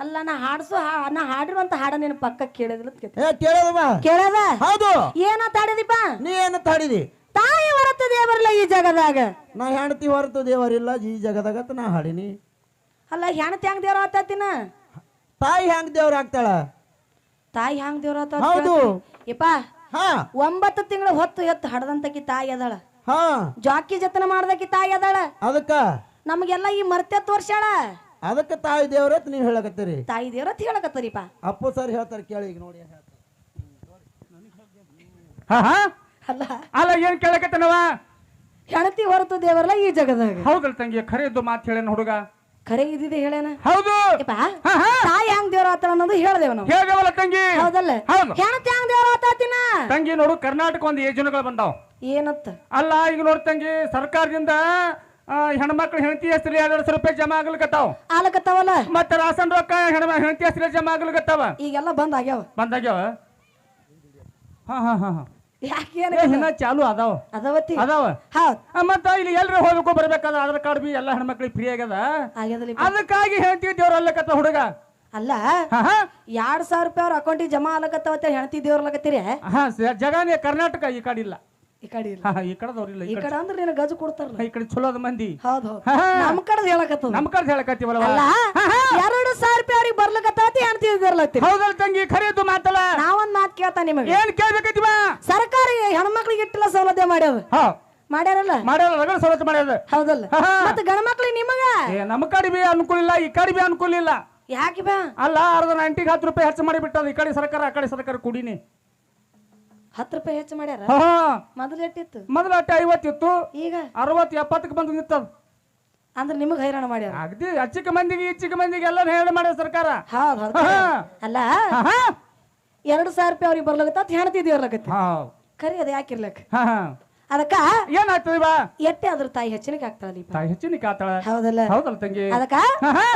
ಅಲ್ಲ ನಾ ಹಾಡಿರುವಂತ ಹಾಡ ನಿನ್ನ ಪಕ್ಕ ಕೇಳಿದ್ಲ ಕೇಳದಮ್ಮ ಕೇಳದ ಹೌದು ಏನಂತ ಹಾಡಿದಿಪ್ಪ ನೀ ಏನಂತ ಹಾಡಿದಿ ತಾಯಿ ಹೊರತು ದೇವರಿಲ್ಲ ಈ ಜಗದಾಗ ನಾ ಹೆಂಡತಿ ಹೊರತು ದೇವರಿಲ್ಲ ಈ ಜಗದಾಗ ನಾ ಹಾಡಿನಿ ಅಲ್ಲ ಹೆಣ್ತಿ ಹೆಂಗ್ ದೇವ್ರ ಆತಾತಿನ ತಾಯಿ ಹೆಂಗ್ ದೇವ್ರ ಆಗ್ತಾಳ ತಾಯಿ ಹೆಂಗ್ ದೇವ್ರ ಆತ ಹೌದು ಯಪ್ಪ 9 ತಿಂಗಳ ಹೊತ್ತು ಎತ್ತು ಹಡದಂತಕಿ ತಾಯಿ ಅದಾಳ ಜಾಕಿ ಜತನ ಮಾಡ್ದಕಿ ತಾಯಿ ಅದಾಳ ಅದಕ್ಕ ನಮಗೆಲ್ಲ ಈ ಮರ್ತ್ಯ ತೋರ್ಸ್ಯಾಳ ಅದಕ್ಕೆ ತಾಯಿ ದೇವ್ರತ್ ನೀವ್ ಹೇಳಕತ್ತೀರಿ ತಾಯಿ ದೇವ್ರತ್ ಹೇಳಕತ್ತೀರಿಪ್ಪ ಅಪ್ಪು ಸರ್ ಹೇಳ್ತಾರ ಕೇಳಿ ಈಗ ನೋಡಿ ಅಲ್ಲ ಅಲ್ಲ ಏನ್ ಕೇಳಕತ್ತನವ ಹೆಣತಿ ಹೊರತು ದೇವರಲ್ಲ ಈ ಜಗದಾಗ ಹೌದಲ್ ತಂಗಿ ಖರೇದು ಮಾತು ಹೇಳೇನ ಹುಡುಗ ಖರೆ ಇದ್ದಿದೆ ಹೇಳೇನ ಹೌದು ತಾಯಿ ಹೆಂಗ್ ದೇವ್ರ ಆತಾಳ ಅನ್ನೋದು ಹೇಳ್ದೇವ ನಾವು ಹೇಗವಲ್ಲ ತಂಗಿ ಹೌದಲ್ಲ ಹೆಣತಿ ಹೆಂಗ್ ದೇವ್ರ ಆತಾತಿನ ತಂಗಿ ನೋಡು ಕರ್ನಾಟಕ ಒಂದು ಯೋಜನೆಗಳು ಬಂದಾವ್ ಏನತ್ತ ಅಲ್ಲ ಈಗ ನೋಡ್ ತಂಗಿ ಸರ್ಕಾರದಿಂದ ಹೆಣ್ಮಕ್ಳು ಹೆಂಡತಿ ಹೆಸರು 200 ರೂಪಾಯಿ ಜಮಾ ಆಗ್ಲಿಕತ್ತಾವ ಆಲಕತ್ತಾವಲ್ಲ ಮತ್ತೆ ರಾಸನ್ ರೊಕ್ಕ ಹೆಂಡತಿ ಹೆಸರು ಜಮಾ ಆಗ್ಲಿಕತ್ತಾವ ಈಗೆಲ್ಲ ಬಂದಾಗ್ಯಾವ ಇನ್ನ ಚಾಲು ಅದಾವ ಮತ್ತ ಇಲ್ಲಿ ಎಲ್ರ ಹೋಗ್ಬೇಕು ಬರ್ಬೇಕಾದ ಆಧಾರ್ ಕಾರ್ಡ್ ಬಿ ಎಲ್ಲಾ ಹೆಣ್ಮಕ್ಳಿಗೆ ಫ್ರೀ ಆಗ್ಯದ ಅದಕ್ಕಾಗಿ ಹೆಂಡತಿ ದೇವ್ರ ಅಲ್ಲಕತ್ತ ಹುಡುಗ ಅಲ್ಲ 2,000 ರೂಪಾಯಿ ಅವ್ರ ಅಕೌಂಟಿಗೆ ಜಮಾ ಆಲಕತ್ತಾವತ್ತ ಹೆಂಡತಿ ದೇವ್ರಲ್ಲಕತ್ತೀರಿ ಜಗಾನೇ ಕರ್ನಾಟಕ ಈ ಕಡೆ ಇಲ್ಲ ಈ ಕಡೆ ಈ ಕಡೆದವ್ರಿಲ್ಲ ಈ ಕಡೆ ಅಂದ್ರೆ ನೀನು ಗಜ ಕೊಡ್ತಾರಲ್ಲ ಈ ಕಡೆ ಚಲೋದ ಮಂದಿ ಹೌದು ನಮ್ ಕಡೆ ಹೇಳಕತ್ತ ನಮ್ ಕಡೆ ಹೇಳಕತ್ತೀವಲ್ಲ 2,000 ರೂಪಾಯಿ ಅವ್ರಿಗೆ ಬರ್ಲಕತ್ತಾತಿ ಹೆಂಡತಿ ದೇವ್ರಲ್ಲತ್ತಿ ಹೌದಲ್ಲ ತಂಗಿ ಖರೀದು ಮಾತಲ್ಲ ನಾವೊಂದ್ ಮಾತು ಕೇಳ್ತಾ ನಿಮಗೆ ಏನ್ ಕೇಳ್ಬೇಕತ್ತೀವ ಸರ್ಕಾರ ಹೆಣ್ಮಕ್ಳಿಗೆ ಇಟ್ಟಿಲ್ಲ ಸೌಲಭ್ಯ ಮಾಡ್ಯಾರಲ್ಲ ರಗಡ ಸವಲತ್ತು ಮಾಡ್ಯದ ಹೌದಲ್ಲ ಮತ್ತೆ ಗಂಡ ಮಕ್ಳಿಗೆ ನಿಮಗ ನಮ್ ಕಡೆ ಬಿ ಅನುಕೂಲ ಇಲ್ಲ ಈ ಕಡೆ ಬಿ ಅನುಕೂಲ ಇಲ್ಲ ಯಾಕೆ ಬಾ ಅಲ್ಲ ಅರ್ಧ 90 ರೂಪಾಯಿ ಹೆಚ್ಚು ಮಾಡಿ ಬಿಟ್ಟದ ಈ ಕಡೆ ಸರ್ಕಾರ ಆ ಕಡೆ ಸರ್ಕಾರ ಕುಡಿನಿ 10 ರೂಪಾಯಿ ಹೆಚ್ಚು ಮಾಡ್ಯಾರ ಮೊದಲು ಎಷ್ಟಿತ್ತು ಮೊದಲ 50 ಇತ್ತು ಈಗ 60 70 ಬಂದು ನಿಂತದ ಅಂದ್ರೆ ನಿಮಗ್ ಹೈರಾಣ ಮಾಡ್ಯಾರ ಅಗದಿ ಅಚ್ಚಿಕ ಮಂದಿಗೆ ಇಚ್ಚಿಕ ಮಂದಿಗೆ ಎಲ್ಲ ಹೇಳ ಮಾಡ್ಯಾರ ಸರ್ಕಾರ ಅಲ್ಲ 2,000 ರೂಪಾಯಿ ಅವ್ರಿಗೆ ಬರ್ಲಾಗತ್ತ ಹೆಣ್ತಿ ದೇವ್ರಲಾಗತ್ತೆ ಖರಿ ಅದ ಯಾಕಿರ್ಲಕ್ ಅದಕ್ಕ ಏನಾಗ್ತದ ಎಟ್ಟೆ ಅದ್ರ ತಾಯಿ ಹೆಚ್ಚಿನಕ್ಕೆ ಆಗ್ತಾಳ ತಾಯಿ ಹೆಚ್ಚಿನಕ್ಕೆ ಆಗ್ತಾಳ ಹೌದಲ್ಲ ಹೌದಲ್ಲ ತಂಗಿ ಅದಕ್ಕ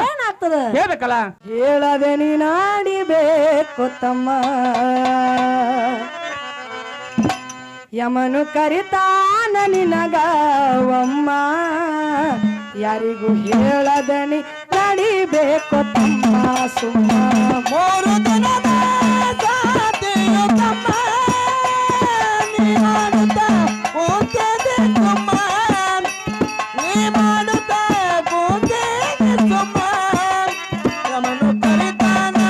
ಏನಾಗ್ತದ ಹೇಳ್ಬೇಕಲ್ಲ ಹೇಳದೆ ನೀ ನಾಡಿಬೇಕು ತಮ್ಮ ಯಮನು ಕರಿತಾನ ನಿನಗವಮ್ಮ ಯಾರಿಗೂ ಹೇಳದನಿ ನಡಿಬೇಕು ತಮ್ಮ ಸುಮ್ಮ 3 ದಿನದ ಸಾಧ್ಯ ತಮ್ಮ ನೀ ಮಾಡುತ್ತಾ ಕೂತಿದೆ ಸುಮ್ಮ ನೀ ಮಾಡುತ್ತಾ ಕೂತಿದೆ ಸುಮ್ಮ ಯಮನು ಕರಿತಾನ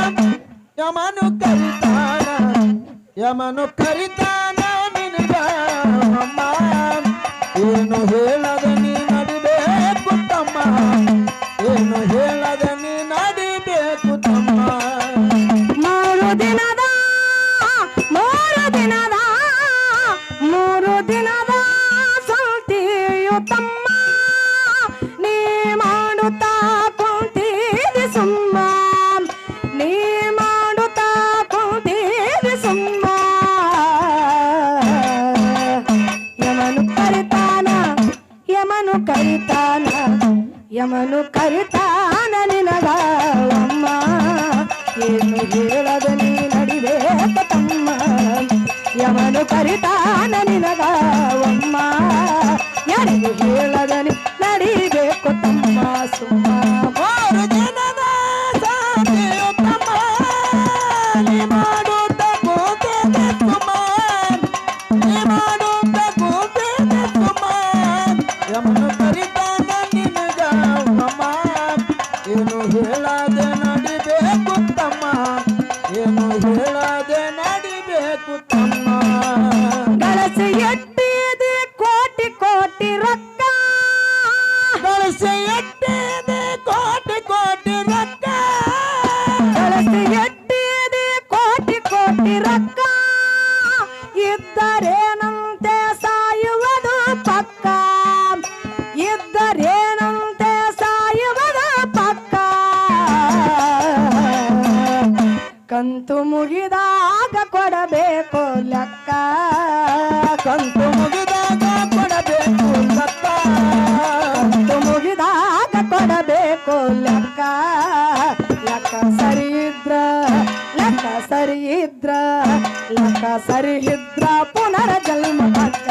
ಯಮನು ಕರಿತಾನ ನಿನಗವಮ್ಮ ಏನು ಹೇಳದ ನೀ ನಡಿಬೇಕು ತಮ್ಮ ಏನು ಹೇಳದ ನೀ ನಡಿಬೇಕು ತಮ್ಮ 3 ದಿನದ ಸಲ್ತಿಯು ತಮ್ಮ ನೀ ಮಾಡುತ್ತಾ ಕುಂತಿದೆ ಸುಮ್ಮ ನೀ ಮಾಡುತ್ತಾ ಕುಂತಿದೆ ಸುಮ್ಮ ಯಮನು ಕರಿತಾನ ನಿನಗವಮ್ಮ ಏನು ಹೇಳದ ನೀ ನಡಿಬೇಕು ತಮ್ಮ ಯಮನು ಕರಿತಾನ ನಿನಗವಮ್ಮ ಯಾರಿಗೂ ಹೇಳದ ನೀ ನಡಿಬೇಕು ತಮ್ಮ ಸುಮ್ಮ 3 ದಿನದ ಸಾಧ್ಯ ತಮ್ಮ ನೀ ಮಾಡುತ್ತಾ ಕೂತಿದೆ ಸುಮ್ಮ ನೀ ಮಾಡುತ್ತಾ ಕೂತಿದೆ ಸುಮ್ಮ ಯಮನು ಕರಿತಾನ ನಿನಗವಮ್ಮ ಏನು ಹೇಳದೆ ನಡಿಬೇಕು ತಮ್ಮ ಏನು ಹೇಳದೆ ನಡಿಬೇಕು ತಮ್ಮ ಗಳಸಿ ಎಟ್ಟಿದೆ ಕೋಟಿ ಕೋಟಿ ರೊಕ್ಕ ಗಳಸಿ ಎಟ್ಟಿದೆ ಕೋಟಿ ಕೋಟಿ ರೊಕ್ಕ ಗಳಸಿ ಎಟ್ಟಿದೆ ಕೋಟಿ ಕೋಟಿ ರೊಕ್ಕ ಇದ್ದರೇನಂತೆ ಸಾಯುವುದು ಪಕ್ಕ ಇದ್ದರೇನಂತೆ ಸಾಯುವುದು ಪಕ್ಕ ಕಂತು ಮುಗಿದಾಗ ಕೊಡಬೇಕು ಲೆಕ್ಕ ಕಂತು ಮುಗಿದಾಗ ಕೊಡಬೇಕು ಲೆಕ್ಕ ಕಂತು ಮುಗಿದಾಗ ಕೊಡಬೇಕು ಲೆಕ್ಕ ಲೆಕ್ಕ ಸರಿ ಇದ್ರ ಲೆಕ್ಕ ಸರಿ ಇದ್ರ ಪುನರ ಜನ್ಮ ಪಕ್ಕ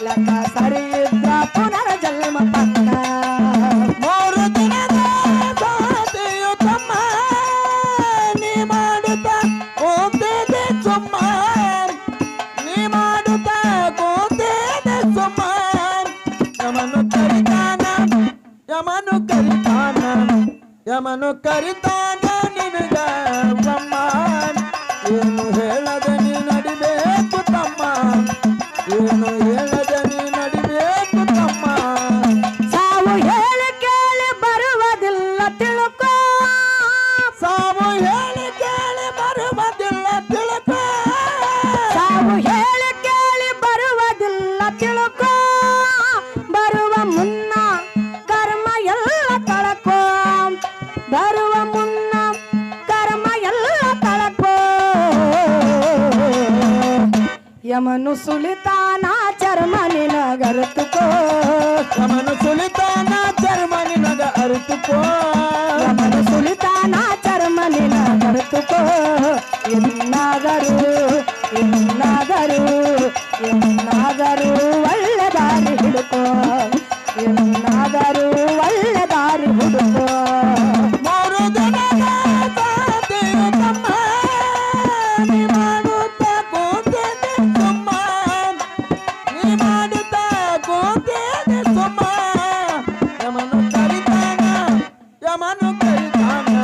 ಲೆಕ್ಕ ಸರಿ ಇದ್ರ ಪುನರ ಜನ್ಮ ಪಕ್ಕ 3 ದಿನದ ಸಾಧ್ಯ ತಮ್ಮ ಯಮನು ಕರಿತಾನ ನಿನಗ ಅಮ್ಮ ಏನು ಹೇಳದ ನೀ ನಡಿಬೇಕು ತಮ್ಮ ಏನು ಹೇಳದ ನೀ ನಡಿಬೇಕು ತಮ್ಮ ಸಾವು ಹೇಳಿ ಕೇಳಿ ಬರುವುದಿಲ್ಲ ತಿಳ್ಕೋ ಸಾವು ಹೇಳಿ ಕೇಳಿ ಬರುವುದಿಲ್ಲ ತಿಳ್ಕೋ ಸಾವು ಹೇಳಿ ಕೇಳಿ ಬರುವುದಿಲ್ಲ ತಿಳ್ಕೋ ಬರುವ ಮುನ್ನ ಕರ್ಮ ಎಲ್ಲ ಕಳಕೋ ಬರುವ ಮುನ್ನ ಕರ್ಮ ಎಲ್ಲ ಕಳಕೋ ಯಮನು ಸುಲಿತಾನ ಚರ್ಮ ನಿನಗರುತುಕೋ ಯಮನು ಸುಲಿತಾನ ಚರ್ಮ ನಿನಗ ಅರಿತುಕೋ ಯಮನು ಸುಲಿತಾನ ಚರ್ಮ ನಿನಗರುತುಕೋ ಎನ್ನಾದರೂ ಎನ್ನಾದರೂ ಎನ್ನಾದರೂ ಒಳ್ಳೆ ದಾರಿ ಹಿಡುಕೋ ಎನ್ನಾದರೂ ಒಳ್ಳೆ ದಾರಿ ಹುಡುಕೋ ಮೂರು ದಿನದ ಸಾಧೆಯು ತಮ್ಮ ನೀ ಮಾಡುತ್ತಾ ಕೂತಿದ್ದೆ ಸುಮ್ಮ ನೀ ಮಾಡುತ್ತಾ ಕೂತಿದ್ದೆ ಸುಮ್ಮ ಯಮನು ಕರಿತಾನ ಯಮನು ಕರಿತಾನ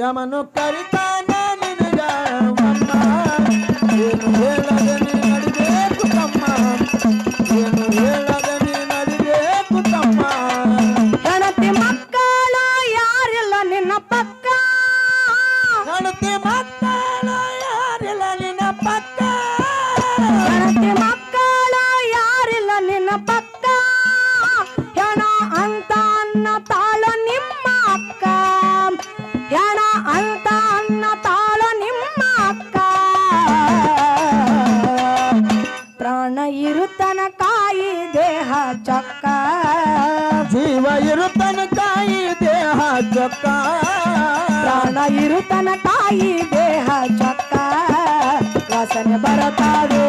ಯಮನು ಕರಿತಾನ ನಿನಗ ಅಮ್ಮ ಏನು ಹೇಳದ ನೀ ನಡಿಬೇಕು ತಮ್ಮ ಏನು ಹೇಳದ ನೀ ನಡಿಬೇಕು ತಮ್ಮ ಹೆಣತಿ ಮಕ್ಕಳು ಯಾರಿಲ್ಲ ನಿನ್ನ ಪಕ್ಕ ಹೆಣತಿ ಮಕ್ಕಳು ಯಾರಿಲ್ಲ ನಿನ್ನ ಪಕ್ಕ ಹೆಣತಿ ಮಕ್ಕಳು ಯಾರಿಲ್ಲ ನಿನ್ನ ಪಕ್ಕ ಹೆಣ ಅಂತ ಅನ್ನ ತಾಳ ನಿಮ್ಮ ಅಕ್ಕ ಹೆಣ ಅಂತ ಅನ್ನ ತಾಳ ನಿಮ್ಮ ಅಕ್ಕ ಪ್ರಾಣ ಇರುತ್ತನ ಕಾಯಿ ದೇಹ ಚೊಕ್ಕ ಜೀವ ಇರುತ್ತನ ಕಾಯಿ ದೇಹ ಚೊಕ್ಕ ಪ್ರಾಣ ಇರುತ್ತನ ಕಾಯಿ ದೇಹ ಚೊಕ್ಕ ವಾಸನೆ ಬರತಾದು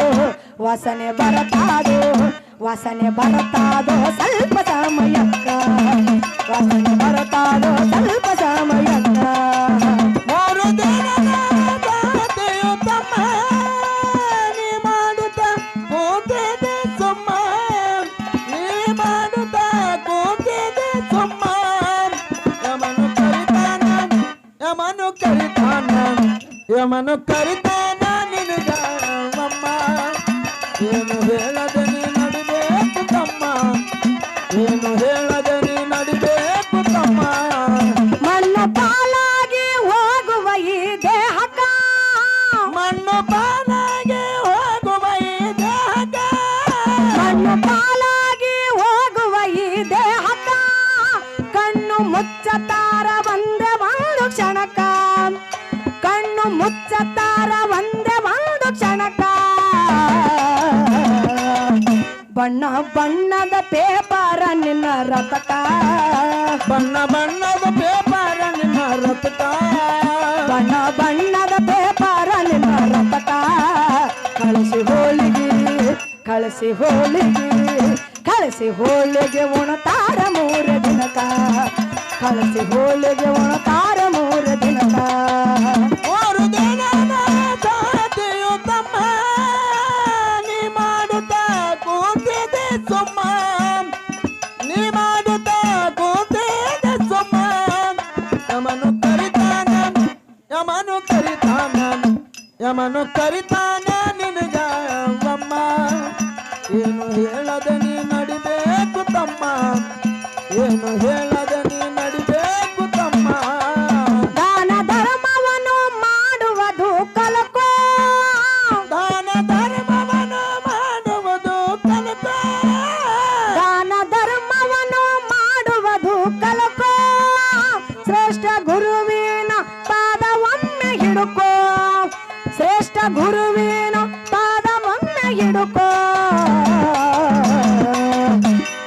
ವಾಸನೆ ಬರತಾದು ವಾಸನೆ ಬರತಾದೋ ಸ್ವಲ್ಪ ಸಮಯಕ್ಕ ವಾಸನೆ ಬರತಾದೋ ಸ್ವಲ್ಪ ಸಮಯಕ್ಕ ಮೂರು ದಿನದ ಸಾಧೆಯು ತಮ್ಮ ನೀ ಮಾಡುತ್ತಾ ಕೂತಿದ್ದೆ ಸುಮ್ಮ ನೀ ಮಾಡುತ್ತಾ ಕೂತಿದ್ದೆ ಸುಮ್ಮ ಯಮನು ಕರಿತಾನ ಯಮನು ಕರಿತಾನ ಯಮನು ಕರಿತಾನ ನಿನಗ ಅಮ್ಮ ಏನು ಹೇಳದ ನೀ ನಡಿಬೇಕು ತಮ್ಮ ಏನು ಹೇಳದ ನೀ ನಡಿಬೇಕು ತಮ್ಮ ಮಣ್ಣು ಪಾಲಾಗಿ ಹೋಗುವ ಈ ದೇಹಕ್ಕ ಮಣ್ಣು ಪಾಲಾಗಿ ಹೋಗುವ ಈ ದೇಹಕ್ಕ ಮಣ್ಣು ಪಾಲಾಗಿ ಹೋಗುವ ಈ ದೇಹಕ್ಕ ಕಣ್ಣು ಮುಚ್ಚತಾರ ಒಂದೇ ಒಂದು ಕ್ಷಣಕ್ಕ ಕಣ್ಣು ಮುಚ್ಚತಾರ ಒಂದೇ ಒಂದು ಕ್ಷಣಕ್ಕ ಬಣ್ಣ ಬಣ್ಣದ ಪೇಪರ ನಿನ್ನ ರತಕ ಬಣ್ಣ ಬಣ್ಣದ ಪೇಪರ್ ನಿನ್ನ ರಕ್ತ ಬಣ್ಣ ಬಣ್ಣದ ಪೇಪರ ನಿನ್ನ ರತಕ ಕಳಿಸಿ ಹೋಳಿಗೆ ಕಳಿಸಿ ಹೋಳಿಗೆ ಕಳಿಸಿ ಹೋಳಿಗೆ ಉಣತಾರ ಮೂರು ದಿನಕ ಕಳಿಸಿ ಹೋಳಿಗೆ ಉಣತಾರ ಮೂರು ದಿನಕ ಮೂರು ದಿನದ ಸಾಧೆಯು ತಮ್ಮ ನೀ ಮಾಡುತ್ತಾ ಕೂತಿದ್ದೆ ಸುಮ್ಮ ನೀ ಮಾಡುತ್ತಾ ಕೂತಿದ್ದೆ ಸುಮ್ಮ ಯಮನು ಕರಿತಾನ ಯಮನು ಕರಿತಾನ ಯಮನು ಕರಿತಾನ ನಿನಗ ಅಮ್ಮ ಏನು ಹೇಳದ ನೀ ನಡಿಬೇಕು ತಮ್ಮ ಏನು ಹೇಳದ ನೀ ನಡಿಬೇಕು ತಮ್ಮ ದಾನ ಧರ್ಮವನ್ನು ಮಾಡುವುದು ಕಲಕೋ ದಾನ ಧರ್ಮವನ್ನು ಮಾಡುವುದು ಕಲಿತ ದಾನ ಧರ್ಮವನ್ನು ಮಾಡುವುದು ಕಲಕೋ ಶ್ರೇಷ್ಠ ಗುರುವಿನ ಪಾದವೊಮ್ಮೆ ಹಿಡುಕೋ ಶ್ರೇಷ್ಠ ಗುರುವಿನ ಪಾದವೊಮ್ಮೆ ಹಿಡುಕೋ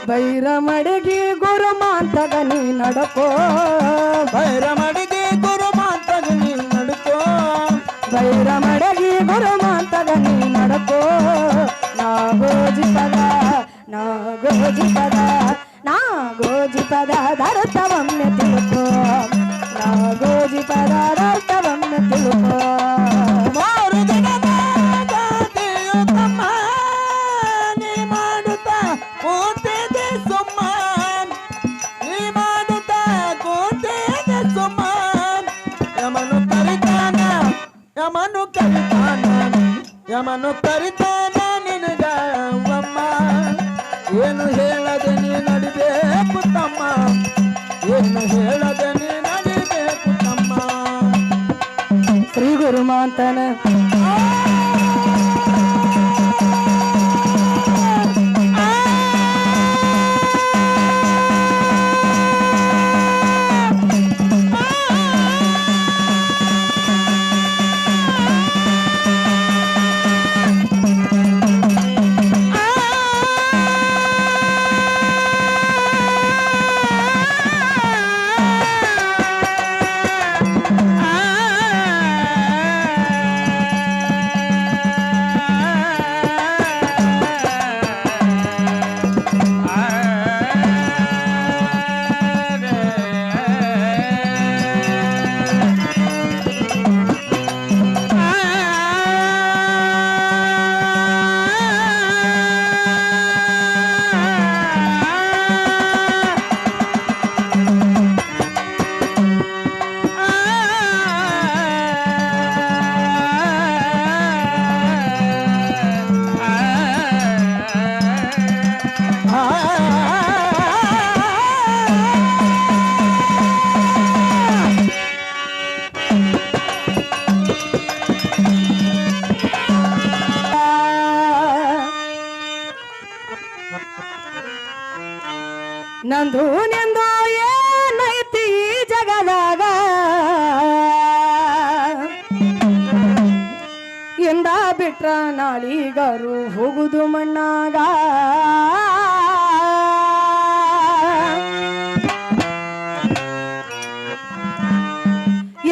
ಬೈರಮಡಿಗೆ ಗುರು ಮಾಂತಗ ನೀ ನಡಕೋ ಭೈರಮಡಿಗೆ ಗುರು ಮಾತಗ ನೀ ನಡುಕೋ ಬೈರಮಡಗಿ ಗುರು ಮಾಂತಗ ನೀ ನಡಕೋ ನಾ ಗೋಜಿ ಪದ ನಾ ಗೋಜಿ ಪದ ನಾ ಗೋಜಿ ಪದ ದರ್ತವೊಮ್ಮೆ ತಿಳುಕೋ ನಾ ಗೋಜಿ ಪದ ದರ್ತವೊಮ್ಮೆ ತಿಳುಕೋ ಮೂರು ದಿನದ ದಾದಿಯು ತಮ್ಮ ನೀ ಮಾಡುತ್ತಾ ಕೂತಿದ್ದೆ ಸುಮ್ಮ ನೀ ಮಾಡುತ್ತಾ ಕೂತಿದ್ದೆ ಸುಮ್ಮ ರಾಮನು ಕರಿತಾನ ನಿನಗ ಅಮ್ಮ ಏನು ಹೇಳದೆ ನೀ ನಡಿಬೇಕು ತಮ್ಮ ಏನು ಹೇಳದೆ ನೀ ನಡಿಬೇಕು ತಮ್ಮ ಶ್ರೀ ಗುರುಮಾಂತನ ನಂದು ನಿಂದು ಏನೈತಿ ಈ ಜಗದಾಗ ಎಂದ ಬಿಟ್ರ ನಾಳಿಗರು ಹೋಗುದು ಮಣ್ಣಾಗ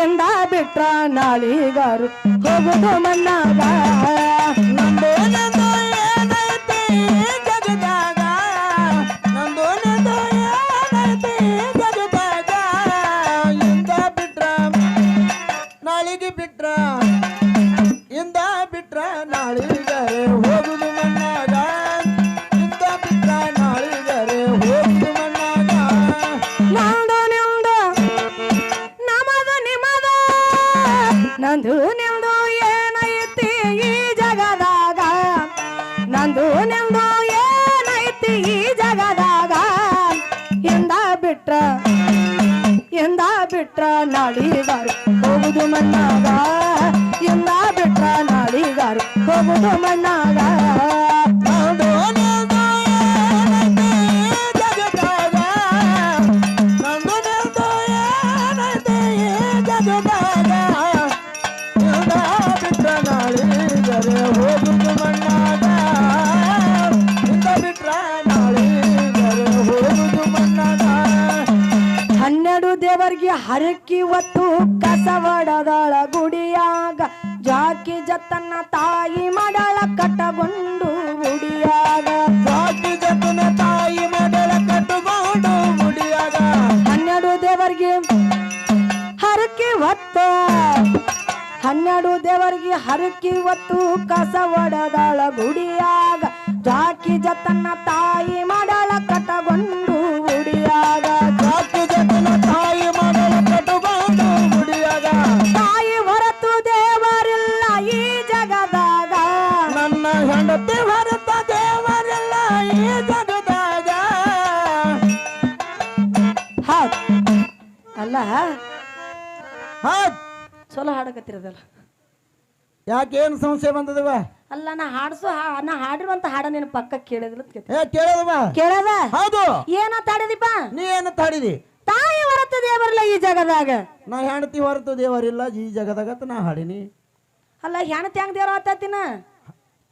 ಎಂದ ಬಿಟ್ರ ನಾಳಿಗರು ಹೋಗುದು ಮಣ್ಣಾಗ ನಂದು ನಂದು ಏನೈತಿ ಜಗದಾಗ ನಂದು ನಂದು ಏನೈತಿ ಜಗದಾಗ ಇಂದ ಬಿಟ್ರ ನಾಳಿಗೆ ಬಿಟ್ರ ಇಂದ ಬಿಟ್ರ ನಾಳಿಗರೆ ಹೋಗುದು ಮಣ್ಣಾಗ ಇಂದ ಬಿಟ್ರ ನಾಳಿಗರೆ ಹೋಗುದು ಮಣ್ಣಾಗ ನಂದು ನಿಮ್ದು ನಮದು ನಿಮ್ಮದು ನಂದು ನಿಮ್ದು ಏನೈತಿ ಈ ಜಗದಾಗ ನಂದು ನಿಮ್ದು ಏನೈತಿ ಈ ಜಗದಾಗ ಎಂದ ಬಿಟ್ರ ನಾಳಿಗಾರು ಹೋಗುದು ಮಣ್ಣಾಗ ಎಂದ ಬಿಟ್ರ ನಾಳಿಗಾರು ಹೋಗುದು ಮಣ್ಣಾಗ ನಂದು ನಂದು ಏನೈತಿ ಜಗದಾಗ ನಂದು ನಂದು ಏನೈತಿ ಜಗದಾಗ ಇಂದ ಬಿಟ್ರ ನಾಳಿಗರೆ ಹೋಗುದು ಮಣ್ಣಾಗ ಇಂದ ಬಿಟ್ರ ನಾಳಿಗರೆ ಹೋಗುದು ಮಣ್ಣಾಗ 12 ದೇವರಿಗೆ ಹರಕಿ ಹೊತ್ತು ಕಸವಡದಳ ಗುಡಿಯಾಗ ಜಾಕಿ ಜತನ ತಾಯಿ ಮಾಡಳ ಕಟ್ಟಗೊಂಡು ಗುಡಿಯಾಗ ಜಾತಿ ಜತನ ತಾಯಿ ಮಗಳ ಕಟ್ಟುಕೊಂಡು ಮುಡಿಯಾಗ 12 ದೇವರಿಗೆ ಹರಕಿ ಹೊತ್ತು 12 ದೇವರಿಗೆ ಹರಕಿ ಹೊತ್ತು ಕಸವಡದಳ ಗುಡಿಯಾಗ ಜಾಕಿ ಜತನ ತಾಯಿ ಮಾಡಳ ಕಟ್ಟಗೊಂಡು ಗುಡಿಯಾಗ ಜಾತಿ ಜತನ ತಾಯಿ ಮಗಳ ಕಟ್ಟುಕೊಂಡು ಮುಡಿಯಾಗ ತಾಯಿ ಹೊರತು ದೇವರಿಲ್ಲ ಈ ಜಗದಾಗ ನನ್ನ ಹೆಂಡತಿ ಹೊರತ ದೇವರೆಲ್ಲ ಈ ಜಗದಾಗ ಹೌದ್ ಅಲ್ಲ ಹೌದ್ ಚಲೋ ಹಾಡಕತ್ತಿರದಲ್ಲ ಯಾಕೇನು ಸಂಶಯ ಬಂದದವ ಅಲ್ಲ ನಾ ಹಾಡಿರುವಂತ ಹಾಡ ನಿನ್ನ ಪಕ್ಕ ಕೇಳಿದ್ರ ಕೇಳದವ ಕೇಳದ ಹೌದು ಏನಂತ ಹಾಡಿದಿಪ್ಪ ನೀ ಏನು ತಾಡಿದಿ ತಾಯಿ ಹೊರತು ದೇವರಿಲ್ಲ ಈ ಜಗದಾಗ ನಾ ಹೆಂಡತಿ ಹೊರತು ದೇವರಿಲ್ಲ ಈ ಜಗದಾಗ ಅಂತ ನಾ ಹಾಡಿನಿ ಅಲ್ಲ ಹೆಣತಿ ಹೆಂಗ್ ದೇವ್ರ ಆತಾತಿನ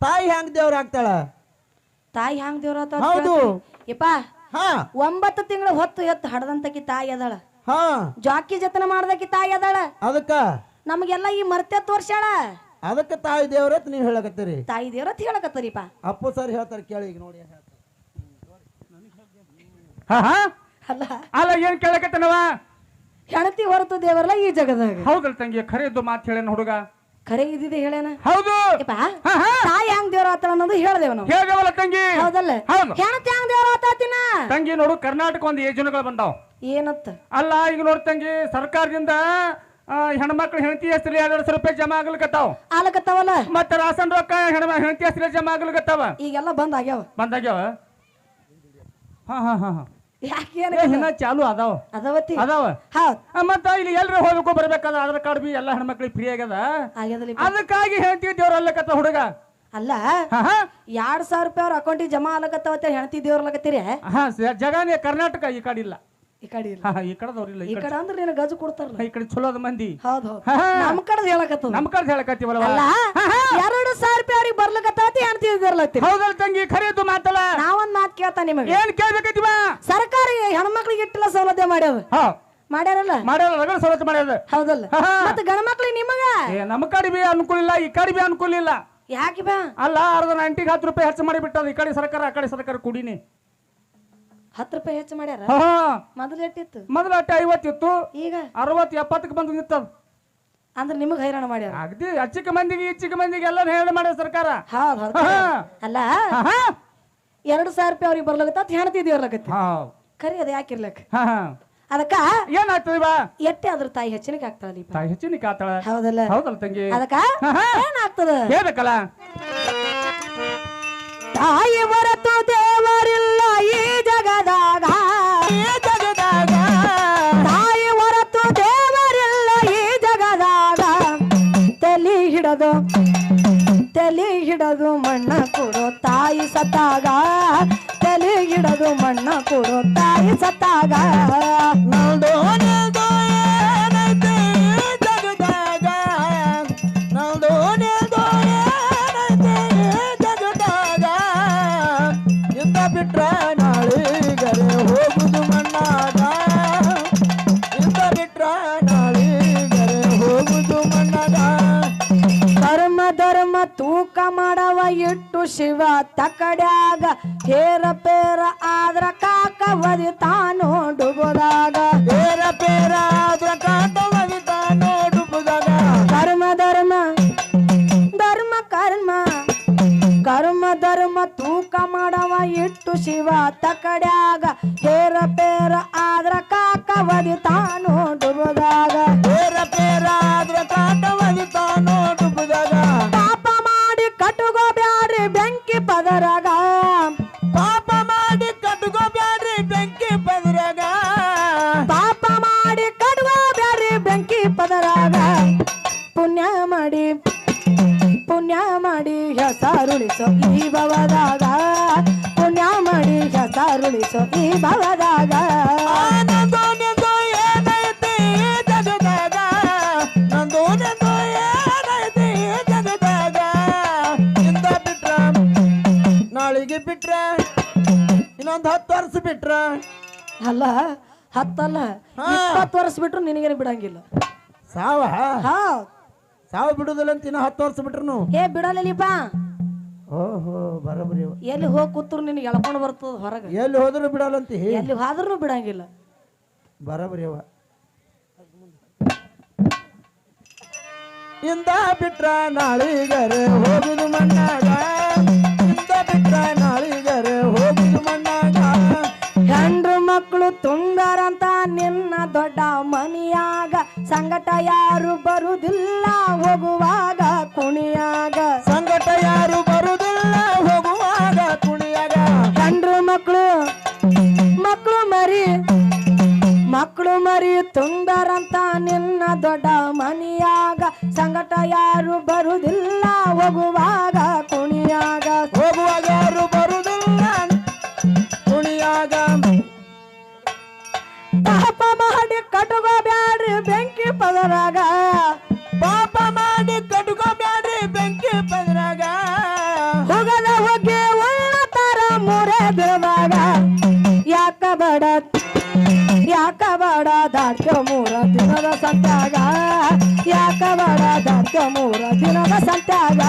ತಾಯಿ ಹೆಂಗ್ ದೇವ್ರ ಆಗ್ತಾಳ ತಾಯಿ ಹೆಂಗ್ ದೇವ್ರ ಆತ ಹೌದು ಯಪ್ಪ ಹಾ 9 ತಿಂಗಳ ಹೊತ್ತು ಎತ್ತು ಹಡದಂತಕಿ ತಾಯಿ ಅದಳ ಹಾ ಜಾಕಿ ಜತನ ಮಾಡ್ದಕಿ ತಾಯಿ ಅದಳ ಅದಕ್ಕ ನಮಗೆಲ್ಲ ಈ ಮರ್ತೆ ತೋರ್ಸ್ಯಾಳ ಅದಕ್ಕೆ ತಾಯಿ ದೇವ್ರತ್ ನೀವ್ ಹೇಳಕತ್ತೀರಿ ತಾಯಿ ದೇವ್ರ ಅಂತ ಹೇಳಕತ್ತರಿಪ್ಪ ಅಪ್ಪು ಸರ್ ಹೇಳ್ತಾರೆ ಕೇಳಿ ಈಗ ನೋಡಿ ಅಲ್ಲ ಅಲ್ಲ ಏನ್ ಕೇಳಕತ್ತನವ ಹೆಣತಿ ಹೊರತು ದೇವರಲ್ಲ ಈ ಜಗದಾಗ ಹೌದಲ್ ತಂಗಿ ಖರೇದು ಮಾತು ಹೇಳೇನ ಹುಡುಗ ಖರೆ ಇದ್ದಿದೆ ಹೇಳೇನ ಹೌದು ಯಪ್ಪ ತಾಯಿ ಹೆಂಗ್ ದೇವ್ರ ಆತಳ ಅನ್ನೋದು ಹೇಳ್ದೇವ್ ನಾವು ಹೇಳ್ದೇವಲ್ಲ ತಂಗಿ ಹೌದಲ್ಲ ಹೌದು ಹೆಣತಿ ಹೆಂಗ್ ದೇವ್ರ ಆತಾತಿನ ತಂಗಿ ನೋಡು ಕರ್ನಾಟಕ ಒಂದು ಯೋಜನೆಗಳು ಬಂದಾವ್ ಏನತ್ತ ಅಲ್ಲ ಈಗ ನೋಡ್ ತಂಗಿ ಸರ್ಕಾರದಿಂದ ಹೆಣ್ಮಕ್ಳು ಹೆಂಡತಿ ಹೆಸರು 200 ರೂಪಾಯಿ ಜಮಾ ಆಗ್ಲಿಕತ್ತಾವ ಆಲಕತ್ತಾವಲ್ಲ ಮತ್ತ ರಾಸನ್ ರೊಕ್ಕ ಹೆಂಡತಿ ಹೆಸರು ಜಮಾ ಆಗ್ಲಿಕತ್ತಾವ ಈಗೆಲ್ಲ ಬಂದಾಗ್ಯಾವ ಹಾ ಹಾ ಹಾ ಹಾ ಯಾಕೆ ಹಿನ್ನ ಚಾಲು ಅದಾವ ಅದವತಿ ಅದಾವ ಹೌದ್ ಮತ್ತ ಇಲ್ಲಿ ಎಲ್ರ ಹೋಗ್ಬೇಕು ಬರ್ಬೇಕಾದ ಆಧಾರ್ ಕಾರ್ಡ್ ಬಿ ಎಲ್ಲ ಹೆಣ್ಮಕ್ಳಿಗೆ ಫ್ರೀ ಆಗ್ಯದ ಅದಕ್ಕಾಗಿ ಹೇಳ್ತೀವಿ ದೇವ್ರ ಅಲ್ಲಕತ್ತ ಹುಡುಗ ಅಲ್ಲ 2,000 ರೂಪಾಯಿ ಅವ್ರ ಅಕೌಂಟಿಗೆ ಜಮಾ ಆಲಕತ್ತಾವತ್ತೆ ಹೆಣ್ತಿ ದೇವ್ರಲಕತ್ತೀರಿ ಹಾ ಜಗಾನೇ ಕರ್ನಾಟಕ ಈ ಕಡೆ ಇಲ್ಲ ಈ ಕಡೆ ಇಲ್ಲ ಈ ಕಡೆದವ್ರಿಲ್ಲ ಈ ಕಡೆ ಅಂದ್ರೆ ನೀನು ಗಜು ಕೊಡ್ತಾರಲ್ಲ ಈ ಕಡೆ ಚಲೋದ ಮಂದಿ ಹೌದ್ ನಮ್ ಕಡೆ ಹೇಳಕತ್ತ ನಮ್ ಕಡೆ ಹೇಳಕತ್ತೀವಲ್ಲ ಅಲ್ಲ 2,000 ರೂಪಾಯಿ ಅವ್ರಿಗೆ ಬರ್ಲಕತ್ತಾವತಿ ಹೆಣ್ತಿ ದೇವ್ರಲತ್ತೀರಿ ಹೌದಲ್ಲ ತಂಗಿ ಖರೀದು ಮಾತಲ್ಲ ನಾವೊಂದ್ ಮಾತು ಕೇಳ್ತಾ ನಿಮಗೆ ಏನ್ ಕೇಳ್ಬೇಕತ್ತೀವ ಸರ್ಕಾರ ಹೆಣ್ಮಕ್ಳಿಗೆ ಇಟ್ಟಿಲ್ಲ ಸೌಲಭ್ಯ ಮಾಡ್ಯಾರಲ್ಲ ರಗಡ ಸವಲತ್ತು ಮಾಡ್ಯದ ಹೌದಲ್ಲ ಮತ್ತೆ ಗಣ ಮಕ್ಳಿಗೆ ನಿಮಗ ನಮ್ಮ ಕಡೆ ಬಿ ಅನುಕೂಲ ಇಲ್ಲ ಈ ಕಡೆ ಬಿ ಅನುಕೂಲ ಇಲ್ಲ ಯಾಕೆ ಬಾ ಅಲ್ಲ ಅರ್ಧ 10 ರೂಪಾಯಿ ಹೆಚ್ಚು ಮಾಡಿ ಬಿಟ್ಟದ ಈ ಕಡೆ ಸರ್ಕಾರ ಆ ಕಡೆ ಸರ್ಕಾರ ಕುಡಿನಿ 10 ರೂಪಾಯಿ ಹೆಚ್ಚು ಮಾಡ್ಯಾರ ಮೊದಲು ಎಷ್ಟಿತ್ತು ಮೊದಲ 50 ಇತ್ತು ಈಗ 60 70 ಬಂದು ನಿಂತದ ಅಂದ್ರೆ ನಿಮಗ್ ಹೈರಾಣ ಮಾಡ್ಯಾರ ಅಗದಿ ಅಚ್ಚಿಕ ಮಂದಿಗೆ ಇಚ್ಚಿಕ ಮಂದಿಗೆ ಎಲ್ಲ ಹೇಳಿ ಮಾಡ್ಯಾರ ಸರ್ಕಾರ ಹೌದ್ ಅಲ್ಲ 2,000 ರೂಪಾಯಿ ಅವ್ರಿಗೆ ಬರ್ಲಾಗತ್ತ ಹೆಣ್ತಿದ್ದೀವ್ರಲಕತ್ತಿ ಖರಿ ಅದ ಯಾಕಿರ್ಲಕ್ ಅದಕ್ಕ ಏನಾಗ್ತದ ಎಟ್ಟೆ ಅದ್ರ ತಾಯಿ ಹೆಚ್ಚಿನಕ್ಕೆ ಆಗ್ತಾಳ ತಾಯಿ ಹೆಚ್ಚಿನಕ್ಕೆ ಆಗ್ತಾಳ ಹೌದಲ್ಲ ಹೌದಲ್ಲ ತಂಗಿ ಅದಕ್ಕ ಏನಾಗ್ತದ ಹೇಳ್ಬೇಕಲ್ಲ ತಾಯಿ ಹೊರತು ದೇವರಿಲ್ಲ ಈ ಜಗದಾಗ ತಾಯಿ ಹೊರತು ದೇವರಿಲ್ಲ ಈ ಜಗದಾಗ ತಲಿ ಹಿಡದು ಮಣ್ಣ ಕೊಡು ತಾಯಿ ಸತ್ತಾಗ ತಲೆ ಹಿಡದು ಮಣ್ಣ ಕೊಡು ತಾಯಿ ಸತ್ತಾಗ ಬಿಟ್ರ ನಾಳಿಗರೆ ಹೋಗುದು ಮಣ್ಣಾಗ ಬಿಟ್ರ ನಾಳಿಗರೆ ಹೋಗುದು ಮಣ್ಣಾಗ ಧರ್ಮ ತೂಕ ಮಾಡವ ಇಟ್ಟು ಶಿವ ತಕಡ್ಯಾಗ ಹೇರ ಪೇರ ಆದ್ರ ಕಾಕ ಒದಿತಾನೋ ಡುಬುದಾಗ ಹೇರ ಪೇರ ಆದ್ರ ಕಾಕ ಒದಿತಾನೋ ಡುಬುದಾಗ ಕರ್ಮ ತೂಕ ಮಾಡವ ಇಟ್ಟು ಶಿವ ತಕಡ್ಯಾಗ ಹೇರ ಪೇರ ಆದ್ರ ಕಾಕ ಒದಿತಾನೋ ಡುಬುದಾಗ ಹೇರ ಪೇರ ಆದ್ರ ಕಾಕ ಒದಿತಾನೋ ಡುಬುದಾಗ ಪಾಪ ಮಾಡಿ ಕಟುಗೋ ಬ್ಯಾಡ್ರಿ ಬೆಂಕಿ ಪದರಾಗ ಪಾಪ ಮಾಡಿ ಕಟುಗೋ ಬ್ಯಾಡ್ರಿ ಬೆಂಕಿ ಪದರಾಗ ಪಾಪ ಮಾಡಿ ಕಟುಗೋ ಬ್ಯಾಡ್ರಿ ಬೆಂಕಿ ಪದರಾಗ ಪುಣ್ಯ ಮಾಡಿ ಹೆಸರುಳಿಸೋ ಈ ಭವದಾಗ ಪುಣ್ಯ ಮಾಡಿ ಹೆಸರುಳಿಸೋ ಈ ಭವದಾಗ ಏನೈತಿ ಜಗದಾಗ ನಂದು ಏನೈತಿ ಜಗದಾಗ ಇಂದ ಬಿಟ್ರ ನಾಳಿಗೆ ಬಿಟ್ರ ಇನ್ನೊಂದು 10 ವರ್ಷ ಬಿಟ್ರ ಅಲ್ಲ 10 ಅಲ್ಲ 20 ವರ್ಷ ಬಿಟ್ರು ನಿನಗೇನು ಬಿಡಂಗಿಲ್ಲ ಸಾವು ಬಿಡುದಿಲ್ಲ ಅಂತ ಇನ್ನ 10 ವರ್ಷ ಬಿಟ್ರು ಬಿಡಲಿಪ್ಪ ಓಹೋ ಬರಬರಿ ಎಲ್ಲಿ ಹೋಗಿ ಕೂತ್ರು ನಿನಗೆ ಎಳ್ಕೊಂಡು ಬರ್ತದ ಹೊರಗೆ ಎಲ್ಲಿ ಹೋದ್ರು ಬಿಡಲ್ಲಂತಿ ಎಲ್ಲಿ ಹೋದ್ರೂ ಬಿಡಂಗಿಲ್ಲ ಬರಬರಿ ಇಂದ ಬಿಟ್ರ ನಾಳಿಗರೆ ಹೋಗುದು ಮಣ್ಣಾಗ ಇಂದ ಬಿಟ್ರ ನಾಳಿಗರೆ ಹೋಗುದು ಮಣ್ಣಾಗ ಹೆಂಡ್ರು ಮಕ್ಕಳು ತುಂಗರಂತ ನಿನ್ನ ದೊಡ್ಡ ಮನಿಯಾಗ ಸಂಗಟ ಯಾರು ಬರುದಿಲ್ಲ ಹೋಗುವಾಗ ಕುಣಿಯಾಗ ಸಂಗಟ ಯಾರು ಬರುದಿಲ್ಲ ಹೋಗುವಾಗ ಕುಣಿಯಾಗ ಹೆಂಡ್ರು ಮಕ್ಕಳು ಮರಿ ತುಂಗರಂತ ನಿನ್ನ ದೊಡ್ಡ ಮನಿಯಾಗ ಸಂಗಟ ಯಾರು ಬರುದಿಲ್ಲ ಹೋಗುವಾಗ ಕುಣಿಯಾಗ ಯಾರು ಬರುದಿಲ್ಲ ಕುಣಿಯಾಗ ಪಾಪ ಮಾಡಿ ಕಟುಗೋ ಬ್ಯಾಡ್ರಿ ಬೆಂಕಿ ಪದರಾಗ ಪಾಪ ಮಾಡಿ ಕಟುಗೋ ಬ್ಯಾಡ್ರಿ ಬೆಂಕಿ ಪದರಾಗ ಹೋಗದ ಹೋಗಿ ಒಳ್ಳತಾರ ಮೂರೇ ದಿನದಾಗ ಯಾಕ ಬಡ ದಾಟ್ಯ 3 ದಿನದ ಸಂತ್ಯಾಗ ಯಾಕ ಬಡ ದಾಟ್ಯ 3 ದಿನದ ಸಂತ್ಯಾಗ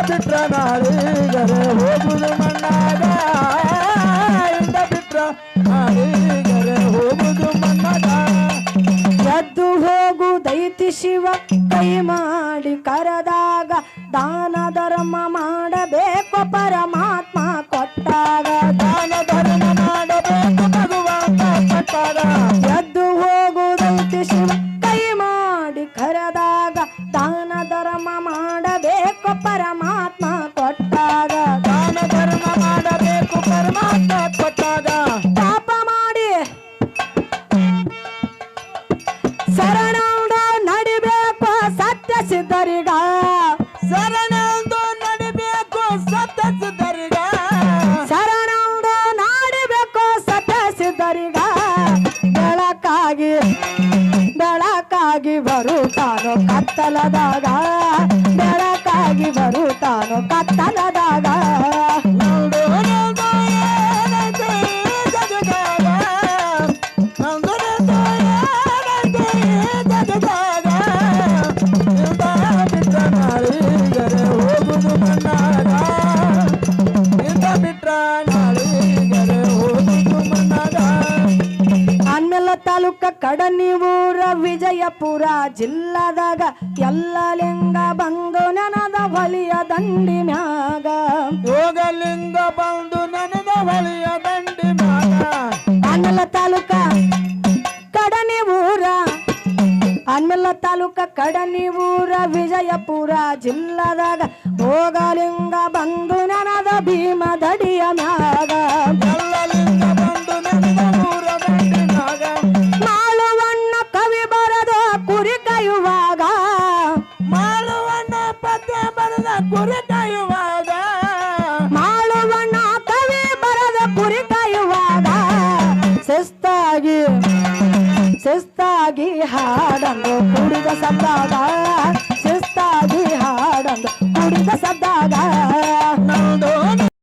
ಬಿಟ್ರ ನಾಳಿಗರೆ ಹೋಗುದು ಮಣ್ಣಾಗ ಇಂದ ಬಿಟ್ರ ನಾಳಿಗರೆ ಹೋಗುದು ಮಣ್ಣಾಗ ಎದ್ದು ಹೋಗು ದೈತಿ ಶಿವ ಕೈ ಮಾಡಿ ಕರೆದಾಗ ದಾನದ ಧರ್ಮ ಮಾಡಬೇಕು ಪರಮಾತ್ಮ ಕೊಟ್ಟಾಗ ದಾನ ಧರ್ಮ ಮಾಡಬೇಕು ಭಗವಂತ ಕೊಟ್ಟಾಗ ಎದ್ದು ಹೋಗುವುದೈತಿ ಶಿವ ಕೈ ಮಾಡಿ ಕರೆದಾಗ ದಾನ ಧರ್ಮ ಮಾಡಬೇಕು ಪರಮಾತ್ಮ ಕೊಟ್ಟಾಗ ದಾನ ಧರ್ಮ ಮಾಡಬೇಕು ಪರಮಾತ್ಮ ಕೊಟ್ಟಾಗ ಪಾಪ ಮಾಡಿ ಶರಣಾಂಡ ನಡಿಬೇಕು ಸತ್ಯ ಸಿದ್ಧರಿಗ ಶರಣೆಂದು ನಡಿಬೇಕು ಸತ್ಯ ಸಿದ್ಧರಿಗ ಶರಣಾಂಡ ನಾಡಿಬೇಕು ಸತ್ಯ ಸಿದ್ಧರಿಗ ಬೆಳಕಾಗಿ ಬೆಳಕಾಗಿ ಬರುತ್ತಾನೋ ಕತ್ತಲದಾಗ ಬೆಳಕಾಗಿ ಬರುತ್ತಾನೋ ಕತ್ತಲದಾಗ ನಂದು ನಂದು ಏನೈತಿ ಜಗದಾಗ ನಂದು ನಂದು ಏನೈತಿ ಜಗದಾಗ ಇಂದ ಬಿಟ್ಟ ನಾಳಿಗರೆ ಹೋಗುದು ಮಣ್ಣಾಗ ಇಂದ ಬಿಟ್ಟ ನಾಳಿಗರೆ ಹೋಗುದು ಮಣ್ಣಾಗ ಅನ್ನಲ ತಾಲೂಕ ಕಡನಿ ಊರ ವಿಜಯಪುರ ಜಿಲ್ಲಾದಾಗ ಎಲ್ಲ ಲಿಂಗ ಬಂದು ನನದ ಹೊಲಿಯ ದಂಡಿ ಮ್ಯಾಗ ಯೋಗಲಿಂಗ ಬಂದು ನನದ ಹೊಳೆಯ ದಂಡಿ ಮ್ಯಾಗ ಅನ್ನಲ ತಾಲೂಕ ಕಡನಿ ಊರ ಅನ್ನಲ ತಾಲೂಕ ಕಡನಿ ಊರ ವಿಜಯಪುರ ಜಿಲ್ಲಾದಾಗ ಹೋಗಲಿಂಗ ಬಂದು ನನದ ಭೀಮ ದಡಿಯ ಮ್ಯಾಗ ಎಲ್ಲ ಲಿಂಗ ಬಂದು ನನದ ಊರ ದಂಡಿ ಮ್ಯಾಗ ಮಾಳುವಣ್ಣ ಕವಿ ಬರೆದು ಕುರಿ ಕಾಯುವಾಗ ಮಾಳುವಣ್ಣ ಪದ್ಯ ಬರೆದ ಕುರಿ ಕಾಯುವಾಗ ಮಾಳುವಣ್ಣ ಕವಿ ಬರೆದ ಕುರಿ ಕಾಯುವಾಗ ಶಿಸ್ತಾಗಿ ಹಾಡನ್ನು ಕುಡಿದ ಸತ್ತಾಗ